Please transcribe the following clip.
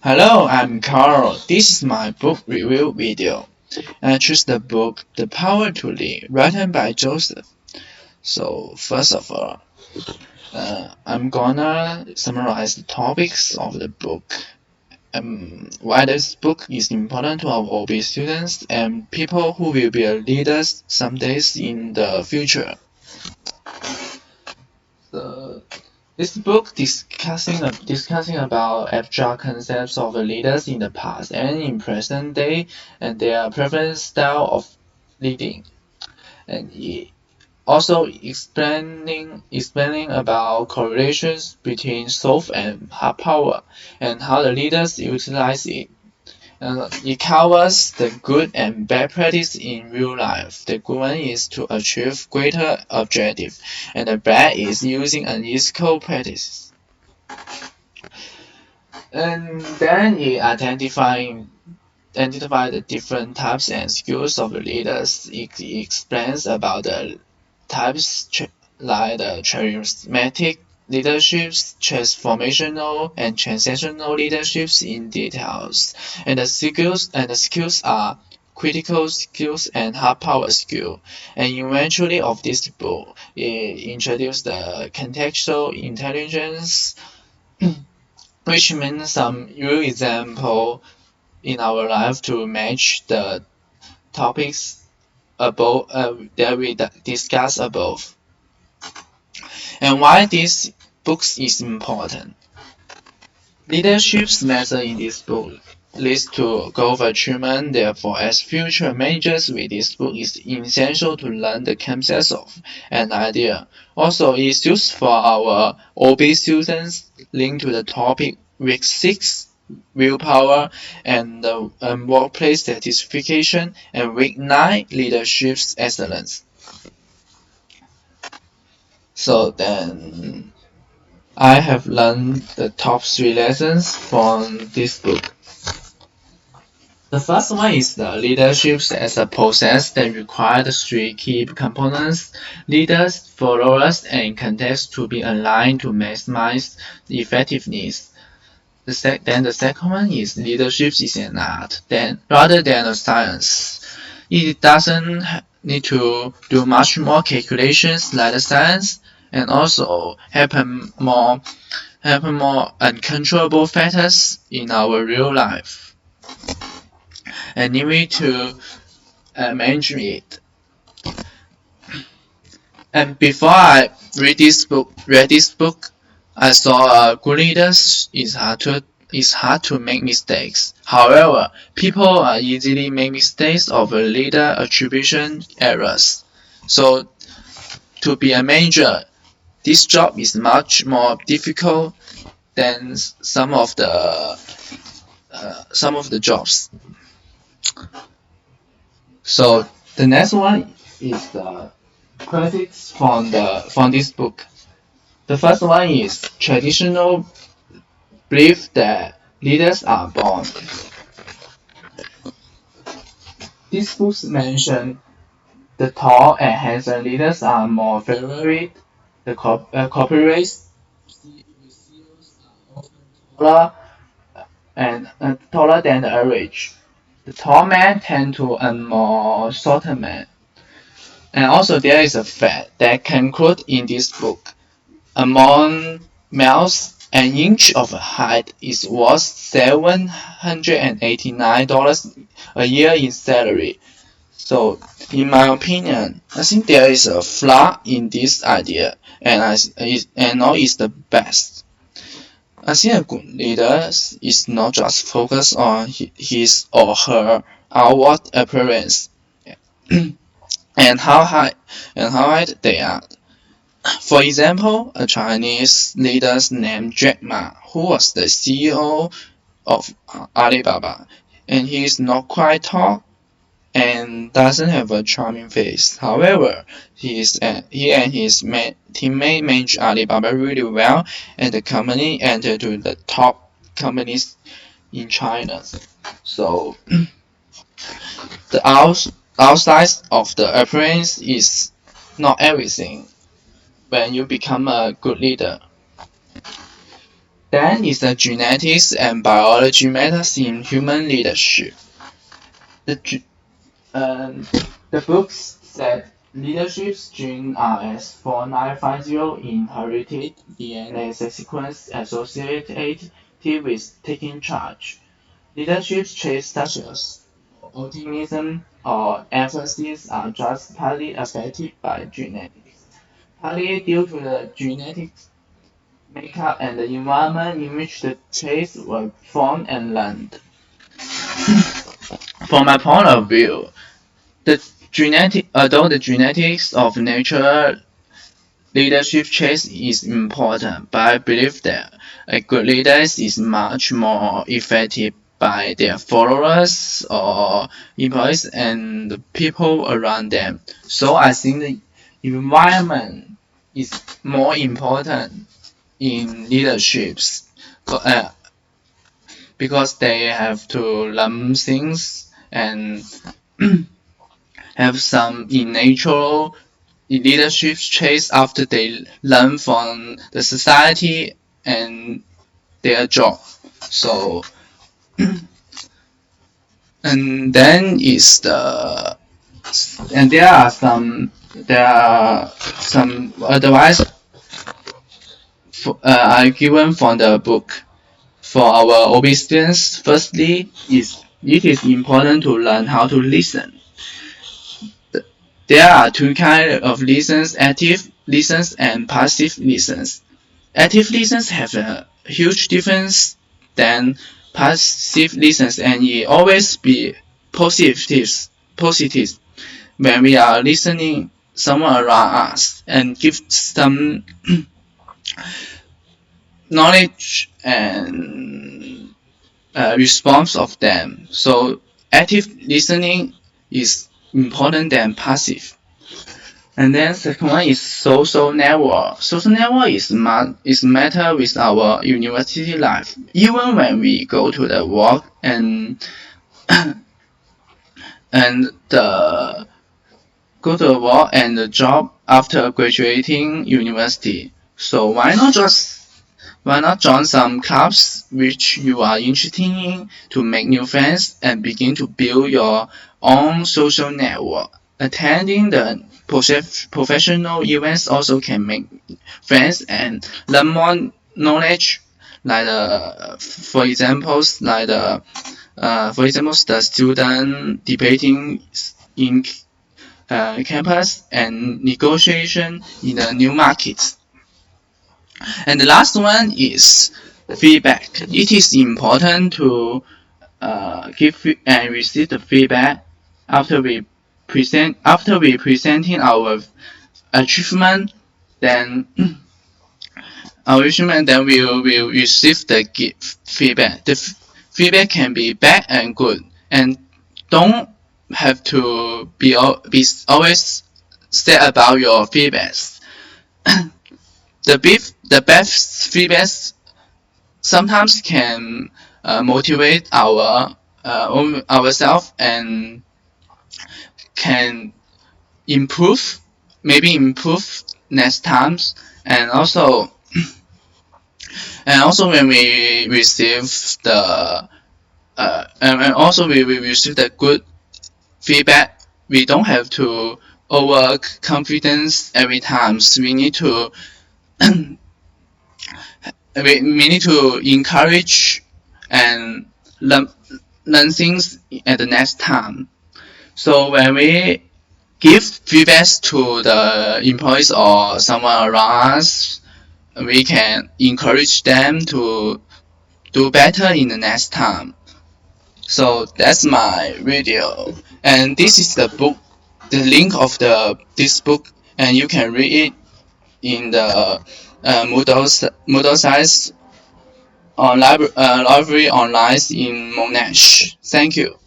Hello, I'm Carl. This is my book review video. I choose the book The Power to Lead, written by Joseph. So first of all, I'm gonna summarize the topics of the book. Why this book is important to our OB students and people who will be leaders some days in the future. So, this book discussing about abstract concepts of the leaders in the past and in present day and their preferred style of leading, and also explaining about correlations between soft and hard power and how the leaders utilize it. It covers the good and bad practice in real life. The good one is to achieve greater objective, and the bad is using unethical practices. And then it identify the different types and skills of the leaders. It explains about the types like the charismatic leaderships, transformational and transactional leaderships in details. And the skills are critical skills and hard power skill. And eventually of this book, it introduced the contextual intelligence, which means some real example in our life to match the topics above that we discussed above. And why this book is important. Leadership's method in this book leads to goal achievement. Therefore, as future managers with this book, is essential to learn the concepts of an idea. Also, it's used for our OB students linked to the topic week 6 willpower and workplace satisfaction, and week 9 leadership's excellence. So then I have learned the top 3 lessons from this book. The first one is the leadership as a process that requires 3 key components: leaders, followers, and context to be aligned to maximize the effectiveness. Then the second one is leadership is an art rather than a science. It doesn't need to do much more calculations like the science, and also happen more uncontrollable factors in our real life, and you need to manage it. And before I read this book, I saw good leaders is hard to make mistakes. However, people easily make mistakes of leader attribution errors. So to be a manager, this job is much more difficult than some of the jobs. So the next one is the critics from this book. The first one is traditional belief that leaders are born. This book mentions the tall and handsome leaders are more favored. The corporates taller taller than the average. The tall men tend to earn more shorter men. And also there is a fact that can quote in this book. Among males, an inch of height is worth $789 a year in salary. So, in my opinion, I think there is a flaw in this idea, and know it's the best. I think a good leader is not just focused on his or her outward appearance and how high they are. For example, a Chinese leader named Jack Ma, who was the CEO of Alibaba, and he is not quite tall and doesn't have a charming face. However, he and his teammate managed Alibaba really well, and the company entered to the top companies in China. So the outside of the appearance is not everything when you become a good leader. Then is the genetics and biology matters in human leadership. The, um, the book said leadership genes are S4950 inherited DNA sequence associated with taking charge. Leadership traits such as optimism or emphasis are just partly affected by genetics, partly due to the genetic makeup and the environment in which the traits were formed and learned. From my point of view, although the genetics of natural leadership traits is important, but I believe that a good leader is much more effective by their followers or employees and the people around them. So I think the environment is more important in leaderships because they have to learn things and have some natural leadership traits after they learn from the society and their job. So, and then is the and there are some advice are given from the book for our obedience. Firstly, it is important to learn how to listen. There are two kinds of listens: active listens and passive listens. Active listens have a huge difference than passive listens, and it always be positive when we are listening someone around us and give some knowledge and response of them. So active listening is important than passive. And then second one is social network. Social network is matter with our university life. Even when we go to the work and and the go to the work and the job after graduating university. So why not join some clubs which you are interested in to make new friends and begin to build your own social network. Attending the professional events also can make friends and learn more knowledge. Like for example, the student debating in campus and negotiation in the new markets. And the last one is feedback. It is important to give and receive the feedback after we presenting our achievement. Then we will receive the feedback. The feedback can be bad and good, and don't have to be always sad about your feedbacks. The best feedbacks sometimes can motivate ourselves and can maybe improve next times. And also when we receive the and also we receive the good feedback, we don't have to overconfidence every time. So we need to we need to encourage and learn things at the next time. So when we give feedbacks to the employees or someone around us, we can encourage them to do better in the next time. So that's my video, and this is the book, the link of this book, and you can read it in the Moodle size on library online in Monash. Thank you.